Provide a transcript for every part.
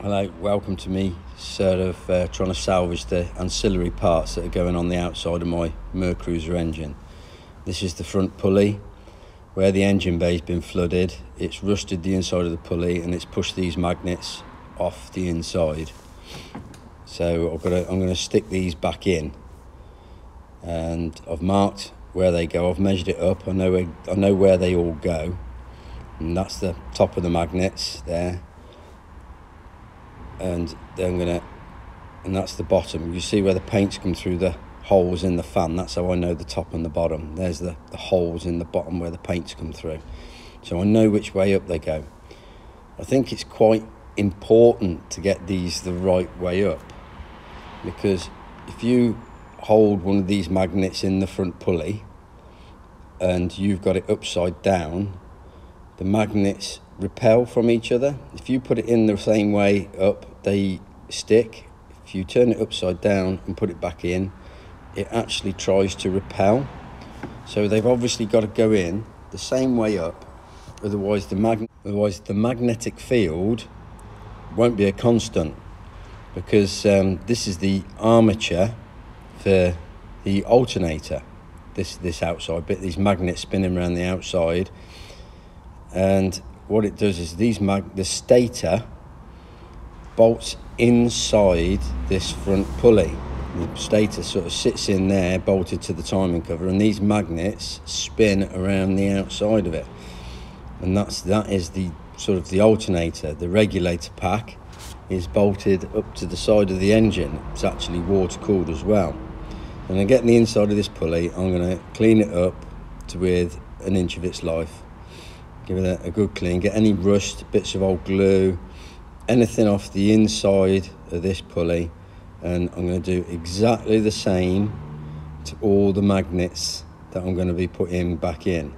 Hello, welcome to me trying to salvage the ancillary parts that are going on the outside of my Mercruiser engine. This is the front pulley where the engine bay's been flooded. It's rusted the inside of the pulley and it's pushed these magnets off the inside. So I'm going to stick these back in, and I've marked where they go. I've measured it up. I know where they all go, and that's the top of the magnets there. And then and that's the bottom. You see where the paint's come through the holes in the fan. That's how I know the top and the bottom. There's the holes in the bottom where the paint's come through. So I know which way up they go. I think it's quite important to get these the right way up, because if you hold one of these magnets in the front pulley and you've got it upside down, the magnets repel from each other. If you put it in the same way up, they stick. If you turn it upside down and put it back in, it actually tries to repel. So they've obviously got to go in the same way up, otherwise the magnetic field won't be a constant, because this is the armature for the alternator, this outside bit, these magnets spinning around the outside. And what it does is the stator bolts inside this front pulley. The stator sort of sits in there, bolted to the timing cover, and these magnets spin around the outside of it. And that is the sort of the alternator. The regulator pack is bolted up to the side of the engine. It's actually water cooled as well. And I get the inside of this pulley. I'm going to clean it up to with an inch of its life. Give it a good clean, get any rust, bits of old glue, anything off the inside of this pulley, and I'm going to do exactly the same to all the magnets that I'm going to be putting back in.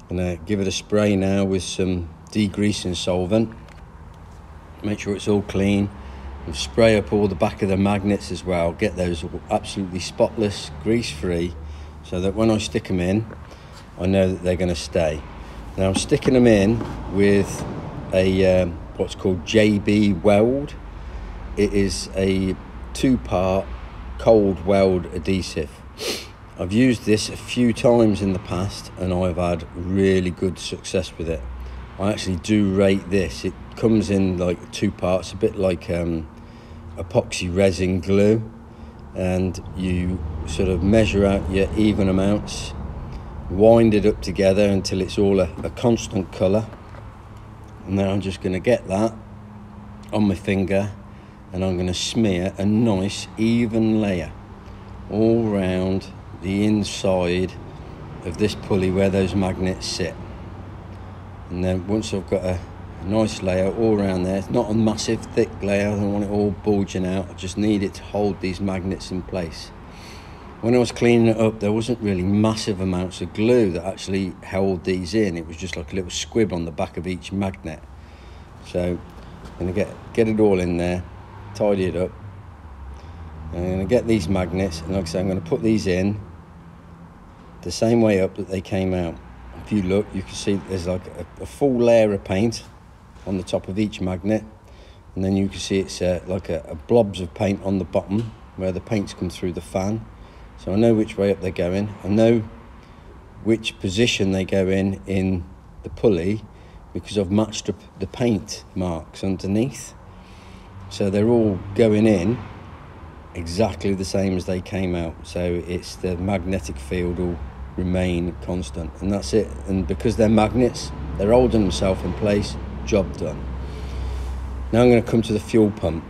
I'm going to give it a spray now with some degreasing solvent, make sure it's all clean, and spray up all the back of the magnets as well, get those absolutely spotless, grease free, so that when I stick them in, I know that they're going to stay. Now I'm sticking them in with a what's called JB weld. It is a 2-part cold weld adhesive. I've used this a few times in the past and I've had really good success with it. I actually do rate this. It comes in like 2 parts, a bit like epoxy resin glue, and you sort of measure out your even amounts, wind it up together until it's all a constant colour, and then I'm just going to get that on my finger and I'm going to smear a nice even layer all round the inside of this pulley where those magnets sit. And then once I've got a nice layer all around there, it's not a massive thick layer, I don't want it all bulging out, I just need it to hold these magnets in place. When I was cleaning it up, there wasn't really massive amounts of glue that actually held these in. It was just like a little squib on the back of each magnet. So I'm going to get it all in there, tidy it up. And I'm going to get these magnets, and like I say, I'm going to put these in the same way up that they came out. If you look, you can see there's like a full layer of paint on the top of each magnet. And then you can see it's like a blobs of paint on the bottom where the paint's come through the fan. So I know which way up they're going. I know which position they go in the pulley, because I've matched up the paint marks underneath. So they're all going in exactly the same as they came out. So it's the magnetic field will remain constant, and that's it. And because they're magnets, they're holding themselves in place, job done. Now I'm going to come to the fuel pump.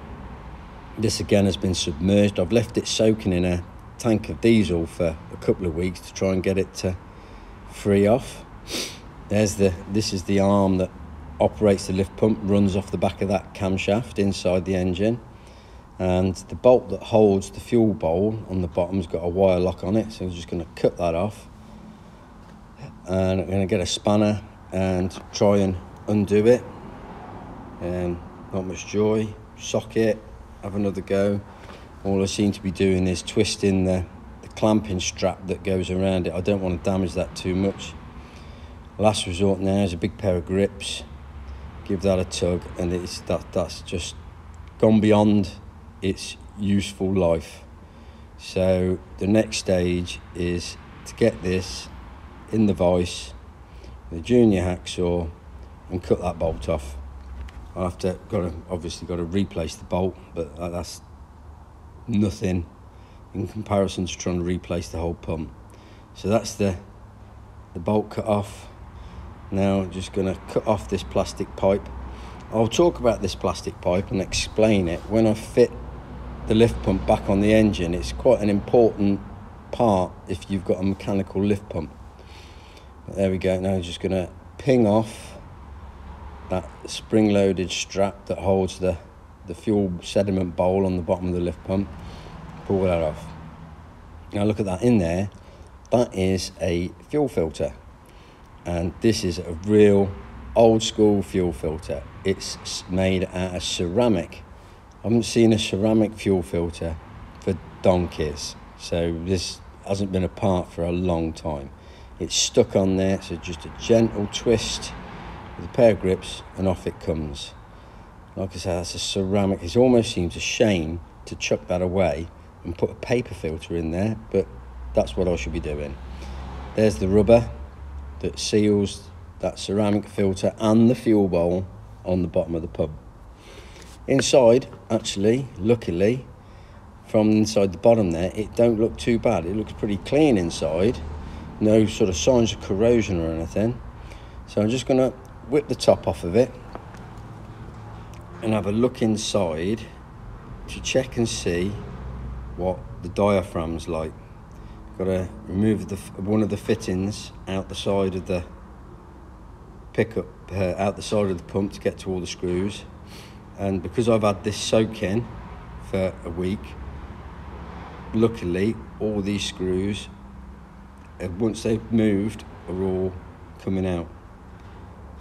This again has been submerged. I've left it soaking in a tank of diesel for a couple of weeks to try and get it to free off. This is the arm that operates the lift pump, runs off the back of that camshaft inside the engine, and the bolt that holds the fuel bowl on the bottom's got a wire lock on it, so I'm just going to cut that off, and I'm going to get a spanner and try and undo it. Not much joy. Socket, have another go. All I seem to be doing is twisting the clamping strap that goes around it. I don't want to damage that too much. Last resort now is a big pair of grips. Give that a tug, and that's just gone beyond its useful life. So the next stage is to get this in the vise with a junior hacksaw and cut that bolt off. Obviously got to replace the bolt, but that's nothing in comparison to trying to replace the whole pump. So that's the bolt cut off. Now I'm just going to cut off this plastic pipe. I'll talk about this plastic pipe and explain it when I fit the lift pump back on the engine. It's quite an important part if you've got a mechanical lift pump. But there we go. Now I'm just going to ping off that spring-loaded strap that holds the fuel sediment bowl on the bottom of the lift pump. Pull that off. Now look at that in there. That is a fuel filter, and this is a real old school fuel filter. It's made out of ceramic. I haven't seen a ceramic fuel filter for donkeys, so this hasn't been apart for a long time. It's stuck on there, so just a gentle twist with a pair of grips and off it comes. Like I say, that's a ceramic. It almost seems a shame to chuck that away and put a paper filter in there, but that's what I should be doing. There's the rubber that seals that ceramic filter and the fuel bowl on the bottom of the pump. Inside, actually, luckily, from inside the bottom there, it don't look too bad. It looks pretty clean inside. No sort of signs of corrosion or anything. So I'm just going to whip the top off of it and have a look inside to check and see what the diaphragm's like. Got to remove one of the fittings out the side of the pickup, out the side of the pump to get to all the screws. And because I've had this soaking for a week, luckily all these screws, once they've moved, are all coming out.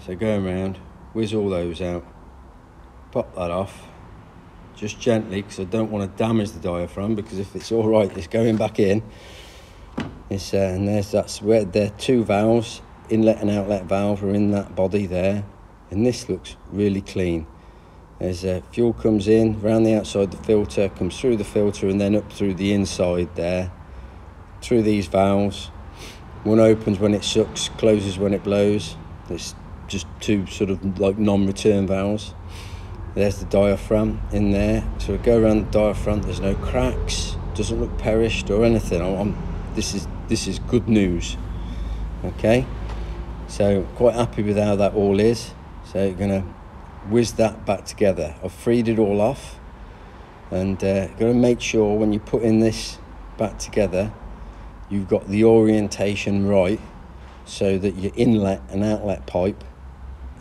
So go around, whiz all those out, pop that off, just gently, because I don't want to damage the diaphragm, because if it's all right, it's going back in. And that's where there are two valves, inlet and outlet valve are in that body there, and this looks really clean. There's fuel comes in around the outside the filter, comes through the filter and then up through the inside there, through these valves. One opens when it sucks, closes when it blows. It's just two sort of like non-return valves. There's the diaphragm in there. So we go around the diaphragm, there's no cracks, doesn't look perished or anything. This is good news. Okay, so quite happy with how that all is. So you're gonna whiz that back together. I've freed it all off, and got to make sure when you put in this back together, you've got the orientation right, so that your inlet and outlet pipe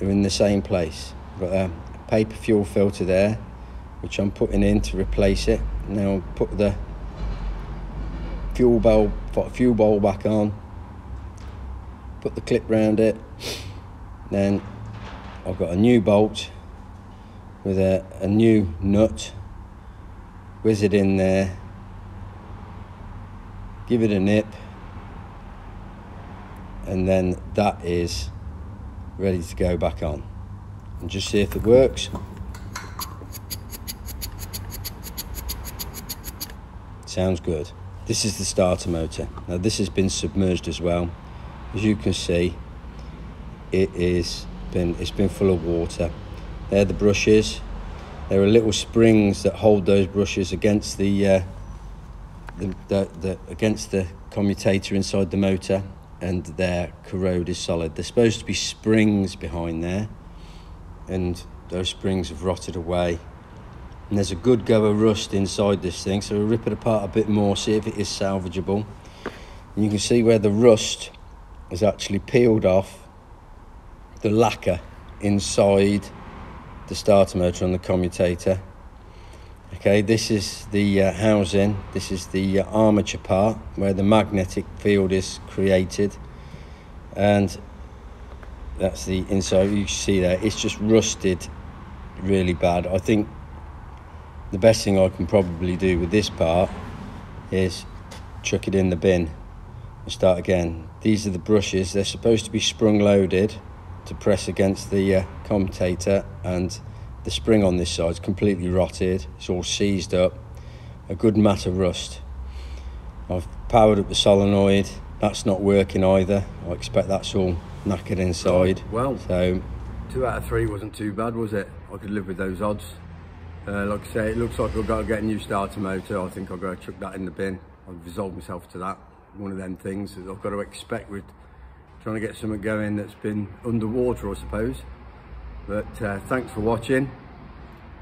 are in the same place. I've got a paper fuel filter there, which I'm putting in to replace it. Now I'll put the fuel bowl back on, put the clip round it, then I've got a new bolt with a new nut, whiz it in there, give it a nip, and then that is ready to go back on. And just see if it works. Sounds good. This is the starter motor. Now this has been submerged as well. As you can see, it's been full of water. They're the brushes. There are little springs that hold those brushes against the commutator inside the motor, and their corrode is solid. There's supposed to be springs behind there, and those springs have rotted away. And there's a good go of rust inside this thing, so we'll rip it apart a bit more, see if it is salvageable. And you can see where the rust has actually peeled off the lacquer inside the starter motor on the commutator. Okay, this is the housing. This is the armature part where the magnetic field is created, and that's the inside. You can see there, it's just rusted really bad. I think the best thing I can probably do with this part is chuck it in the bin and start again. These are the brushes. They're supposed to be sprung loaded to press against the commutator, and the spring on this side's completely rotted. It's all seized up, a good mat of rust. I've powered up the solenoid, that's not working either. I expect that's all knackered inside. Well, so 2 out of 3 wasn't too bad, was it? I could live with those odds. Like I say, it looks like I've got to get a new starter motor. I think I've got to chuck that in the bin. I've resolved myself to that. One of them things that I've got to expect with trying to get something going that's been underwater, I suppose. But thanks for watching.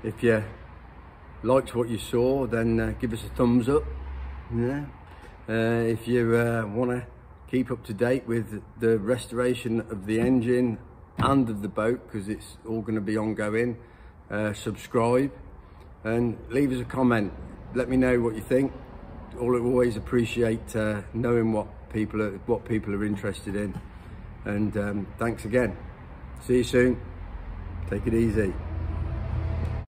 If you liked what you saw, then give us a thumbs up. Yeah. If you want to keep up to date with the restoration of the engine and of the boat, because it's all going to be ongoing, subscribe and leave us a comment. Let me know what you think. Always appreciate knowing what people are interested in. And thanks again. See you soon. Take it easy.